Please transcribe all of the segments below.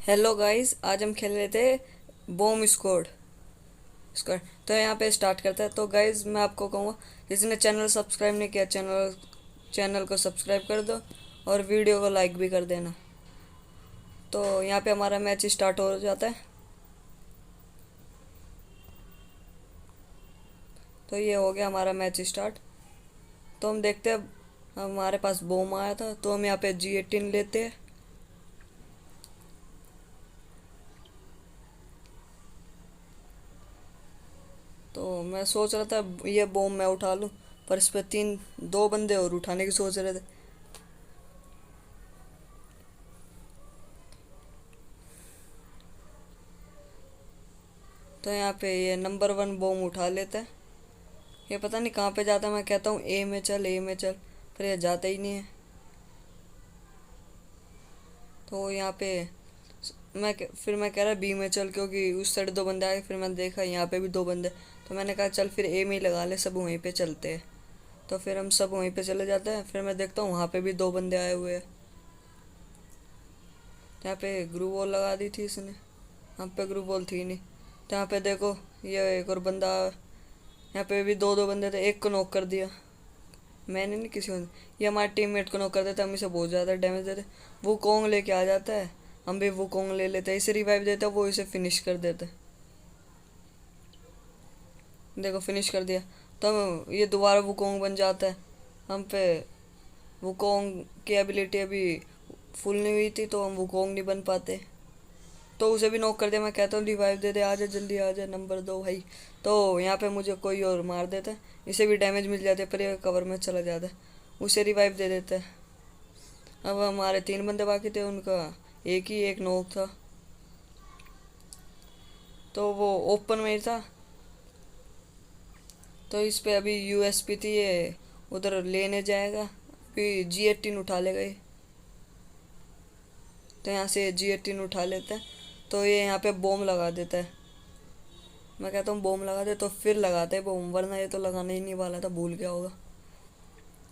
Hello guys, आज हम खेल रहे थे बॉम्ब स्क्वाड स्क्वाड। तो यहाँ पे स्टार्ट करते हैं। तो गाइस, मैं आपको कहूँगा, जिसने चैनल सब्सक्राइब नहीं किया, चैनल को सब्सक्राइब कर दो और वीडियो को लाइक भी कर देना। तो यहाँ पे हमारा मैच स्टार्ट हो जाता है। तो ये हो गया हमारा मैच स्टार्ट। तो हम देखते हैं, हमारे पास बॉम्ब आया था तो हम यहाँ पे G18 लेते हैं। तो मैं सोच रहा था ये बॉम्ब मैं उठा लूँ, पर इस पर दो बंदे और उठाने की सोच रहे थे। तो यहाँ पे ये नंबर 1 बॉम्ब उठा लेते हैं। ये पता नहीं कहाँ पे जाता है। मैं कहता हूँ ए में चल, ए में चल, पर ये जाता ही नहीं है। तो यहाँ पे फिर मैं कह रहा बी में चल, क्योंकि उस साइड दो बंदे आए। फिर मैंने देखा यहाँ पे भी दो बंदे, तो मैंने कहा चल फिर ए में ही लगा ले, सब वहीं पे चलते हैं। तो फिर हम सब वहीं पे चले जाते हैं। फिर मैं देखता हूँ वहाँ पे भी दो बंदे आए हुए हैं। तो यहाँ पे ग्रू वॉल लगा दी थी इसने, यहाँ पे ग्रू वॉल थी नहीं। तो यहाँ पे देखो, ये एक और बंदा, यहाँ पे भी दो दो बंदे थे, एक को नॉक कर दिया मैंने, नहीं किसी ने। ये हमारे टीममेट को नॉक कर देता, हम इसे बहुत ज़्यादा डैमेज देते। वो कोंग लेके आ जाता है, हम भी वो कोंग ले लेते हैं, इसे रिवाइव देते हैं, वो इसे फिनिश कर देते हैं। देखो फिनिश कर दिया। तो ये दोबारा वो कोंग बन जाता है हम पे। वो कोंग की एबिलिटी अभी फुल नहीं हुई थी, तो हम वो कोंग नहीं बन पाते। तो उसे भी नॉक कर दिया। मैं कहता हूँ रिवाइव दे दे, आ जा जल्दी, आ जा नंबर 2 भाई। तो यहाँ पे मुझे कोई और मार देता है, इसे भी डैमेज मिल जाते, पर ये कवर में चला जाता है। उसे रिवाइव दे देता है। अब हमारे 3 बंदे बाकी थे, उनका एक ही एक नॉक था। तो वो ओपन में ही था। तो इस पे अभी यूएसपी थी, ये उधर लेने जाएगा। अभी G18 उठा लेगा ये। तो यहाँ से G18 उठा लेते हैं। तो ये यहाँ पे बॉम्ब लगा देता है। मैं कहता हूँ बॉम्ब लगा दे, तो फिर लगाते हैं बॉम्ब, वरना ये तो लगाने ही नहीं वाला था, भूल गया होगा।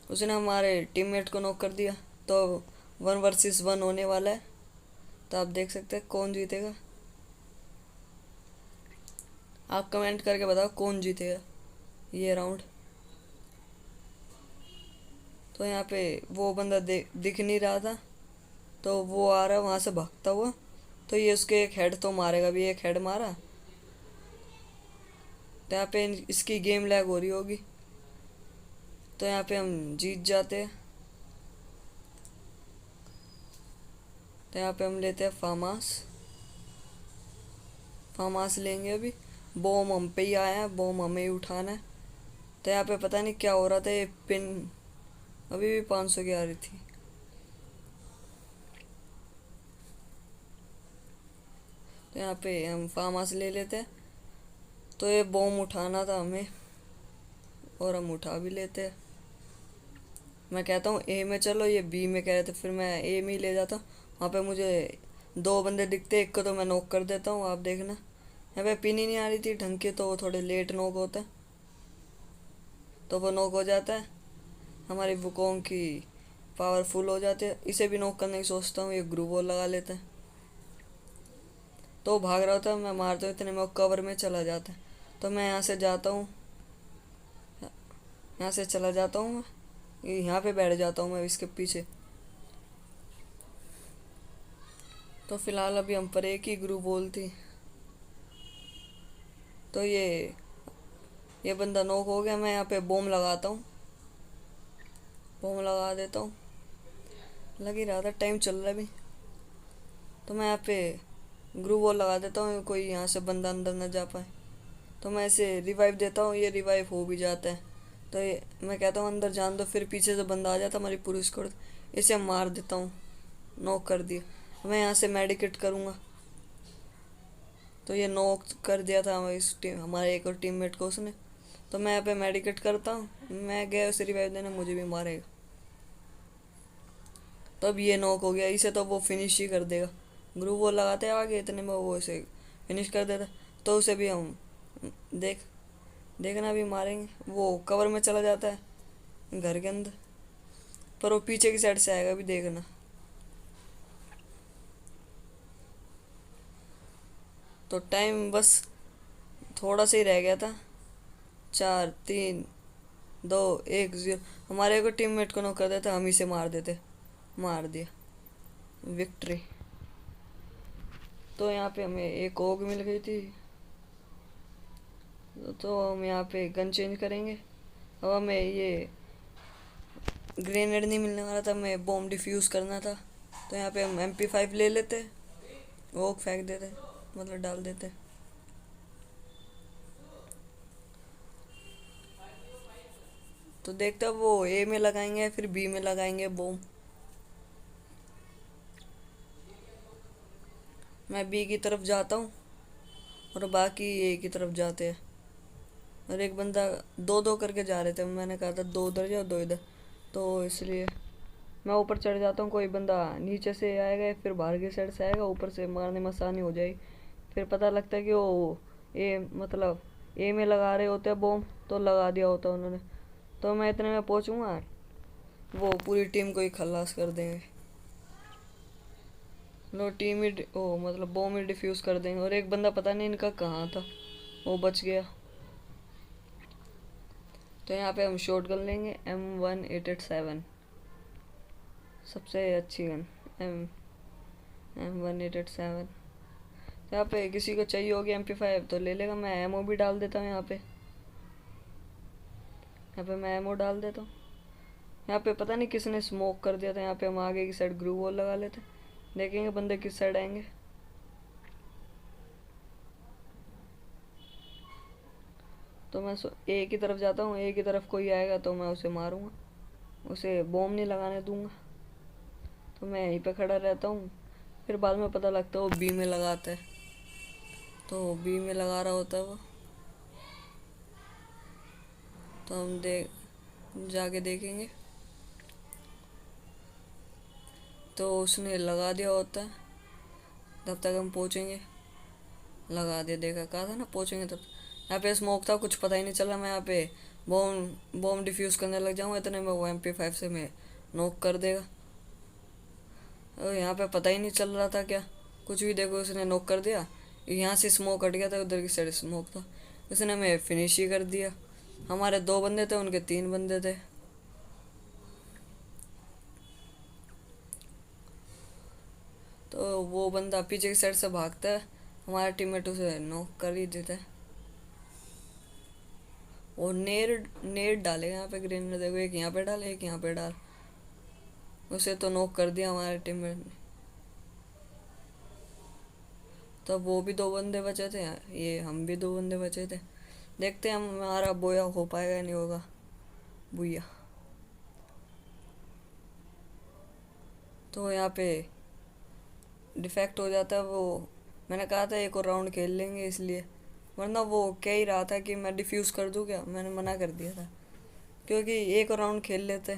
उसने हमारे टीममेट को नॉक कर दिया। तो 1 वर्सेस 1 होने वाला है। तो आप देख सकते हैं कौन जीतेगा। आप कमेंट करके बताओ कौन जीतेगा ये राउंड। तो यहाँ पे वो बंदा दिख नहीं रहा था, तो वो आ रहा है वहाँ से भागता हुआ। तो ये उसके एक हेड तो मारेगा भी, एक हेड मारा। तो यहाँ पे इसकी गेम लैग हो रही होगी। तो यहाँ पे हम जीत जाते हैं। तो यहाँ पे हम लेते हैं फार्मास। फार्मास लेंगे अभी। बॉम हम पे ही आया है, बॉम हमें ही उठाना है। तो यहाँ पे पता नहीं क्या हो रहा था, ये पिन अभी भी 500 की आ रही थी। तो यहाँ पे हम फार्मास ले लेते हैं। तो ये बॉम उठाना था हमें, और हम उठा भी लेते हैं। मैं कहता हूँ ए में चलो, ये बी में कह रहे थे, फिर मैं ए में ही ले जाता हूँ। वहाँ पे मुझे दो बंदे दिखते, एक को तो मैं नॉक कर देता हूँ, आप देखना। यहाँ पे पिन ही नहीं आ रही थी ढंग की, तो वो थोड़े लेट नॉक होता है। तो वो नॉक हो जाता है, हमारी वुकोंग की पावरफुल हो जाती है। इसे भी नॉक करने की सोचता हूँ, ये ग्रू वॉल लगा लेते हैं। तो भाग रहा होता है, मैं मारता हूँ, इतने में वो कवर में चला जाता है। तो मैं यहाँ से जाता हूँ, यहाँ से चला जाता हूँ मैं, यहाँ पे बैठ जाता हूँ मैं इसके पीछे। तो फिलहाल अभी हम पर एक ही ग्रू वॉल थी। तो ये बंदा नॉक हो गया। मैं यहाँ पे बॉम्ब लगाता हूँ, बॉम्ब लगा देता हूँ। लग ही रहा था, टाइम चल रहा है अभी। तो मैं यहाँ पे ग्रू वॉल लगा देता हूँ, कोई यहाँ से बंदा अंदर न जा पाए। तो मैं इसे रिवाइव देता हूँ, ये रिवाइव हो भी जाता है। तो ये मैं कहता हूँ अंदर जान दो, फिर पीछे से बंदा आ जाता हमारी पूरी स्क्वाड। इसे मार देता हूँ, नॉक कर दिया। मैं यहाँ से मेडिकेट करूँगा। तो ये नॉक कर दिया था हमारे एक और टीममेट को उसने। तो मैं यहाँ पे मेडिकेट करता हूँ, मैं गया उसे रिवाइव देने, मुझे भी मारेगा। तो अब ये नॉक हो गया, इसे तो वो फिनिश ही कर देगा। ग्रुप वो लगाते हैं आगे, इतने में वो इसे फिनिश कर देता। तो उसे भी हम देखना भी मारेंगे। वो कवर में चला जाता है घर के अंदर, पर वो पीछे की साइड से आएगा भी, देखना। तो टाइम बस थोड़ा सा ही रह गया था। 4 3 2 1 0। हमारे को टीममेट को नॉक कर देता, हम इसे मार देते। मार दिया, विक्ट्री। तो यहाँ पे हमें एक ओग मिल गई थी। तो हम यहाँ पे गन चेंज करेंगे। अब हमें ये ग्रेनेड नहीं मिलने वाला था, हमें बॉम्ब डिफ्यूज़ करना था। तो यहाँ पे हम MP5 ले लेते, ओग फेंक देते, मतलब डाल देते। तो देखते वो ए में लगाएंगे या फिर बी में लगाएंगे बॉम्ब। मैं बी की तरफ जाता हूँ और बाकी ए की तरफ जाते हैं। और एक बंदा दो दो करके जा रहे थे, मैंने कहा था दो उधर जाओ दो इधर, तो इसलिए मैं ऊपर चढ़ जाता हूँ। कोई बंदा नीचे से आएगा या फिर बाहर की साइड से आएगा, ऊपर से मारने में आसानी हो जाएगी। फिर पता लगता है कि वो ए मतलब ए में लगा रहे होते हैं बॉम्ब, तो लगा दिया होता है उन्होंने। तो मैं इतने में पहुँचूँगा, वो पूरी टीम को ही खलास कर देंगे। लो टीम ही ओ मतलब बॉम्ब ही डिफ्यूज़ कर देंगे। और एक बंदा पता नहीं इनका कहाँ था, वो बच गया। तो यहाँ पे हम शॉट गन लेंगे, M1887, सबसे अच्छी गन M1887। यहाँ पे किसी को चाहिए होगी MP5 तो ले लेगा। मैं एमओ भी डाल देता हूँ यहाँ पे। यहाँ पे मैं एमओ डाल देता हूँ। यहाँ पे पता नहीं किसने स्मोक कर दिया था। यहाँ पे हम आगे की साइड ग्लू वॉल लगा लेते, देखेंगे बंदे किस साइड आएंगे। तो मैं ए की तरफ जाता हूँ, ए की तरफ कोई आएगा तो मैं उसे मारूंगा, उसे बॉम्ब नहीं लगाने दूंगा। तो मैं यहीं पे खड़ा रहता हूँ। फिर बाद में पता लगता है वो बी में लगाता है, तो बी में लगा रहा होता है वो। तो हम जाके देखेंगे, तो उसने लगा दिया होता है। तब तक हम पहुँचेंगे, लगा दिया, देखा कहा था ना पहुँचेंगे तब। यहाँ पे स्मोक था, कुछ पता ही नहीं चला। मैं यहाँ पे बॉम्ब डिफ्यूज़ करने लग जाऊँगा, इतने में वो MP5 से मैं नॉक कर देगा। और यहाँ पे पता ही नहीं चल रहा था क्या कुछ भी। देखो उसने नॉक कर दिया, यहाँ से स्मोक हट गया था, उधर की साइड स्मोक था, उसने हमें फिनिश ही कर दिया। हमारे 2 बंदे थे, उनके 3 बंदे थे। तो वो बंदा पीछे की साइड से भागता है, हमारा टीममेट उसे नॉक कर ही देता है। और नेड डालेगा यहाँ पे, ग्रेनेड देखो, एक यहाँ पे डाल एक यहाँ पे डाल, उसे तो नॉक कर दिया हमारे टीममेट ने। तब वो भी 2 बंदे बचे थे, ये हम भी 2 बंदे बचे थे। देखते हैं हमारा बोया हो पाएगा नहीं होगा। बुया। तो यहाँ पे डिफेक्ट हो जाता है वो। मैंने कहा था एक और राउंड खेल लेंगे इसलिए, वरना वो कह ही रहा था कि मैं डिफ्यूज़ कर दूँ क्या, मैंने मना कर दिया था। क्योंकि एक और राउंड खेल लेते,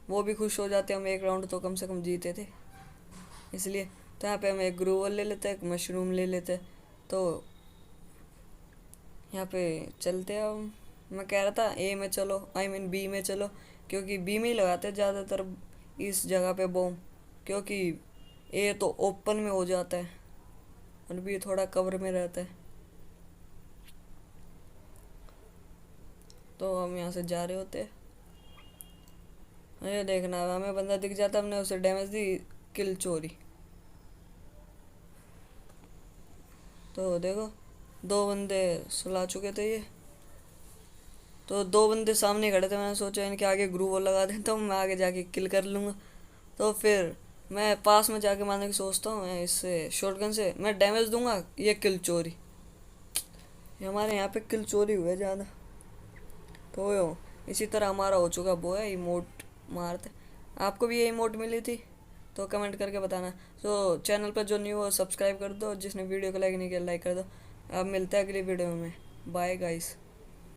वो भी खुश हो जाते, हम एक राउंड तो कम से कम जीते थे इसलिए। तो यहाँ पे हम एक ग्रोवर ले लेते, एक मशरूम ले लेते। तो यहाँ पे चलते हैं हम। मैं कह रहा था ए में चलो, आई मीन बी में चलो, क्योंकि बी में ही लगाते हैं ज़्यादातर इस जगह पे बॉम्ब, क्योंकि ए तो ओपन में हो जाता है और बी थोड़ा कवर में रहता है। तो हम यहाँ से जा रहे होते, ये देखना हमें बंदा दिख जाता, हमने उसे डैमेज दी, किल चोरी। तो देखो 2 बंदे सुला चुके थे ये। तो 2 बंदे सामने खड़े थे, मैंने सोचा इनके आगे ग्रू वॉल लगा देता हूँ, मैं आगे जाके किल कर लूँगा। तो फिर मैं पास में जाके मारने की सोचता हूँ, मैं इससे शॉटगन से मैं डैमेज दूंगा, ये किल चोरी। ये हमारे यहाँ पे किल चोरी हुआ ज़्यादा। तो यो इसी तरह हमारा हो चुका वो है इमोट मारते। आपको भी ये इमोट मिली थी तो कमेंट करके बताना। तो चैनल पर जो न्यू हो सब्सक्राइब कर दो, जिसने वीडियो को लाइक नहीं किया लाइक कर दो। अब मिलता है अगली वीडियो में। Bye guys.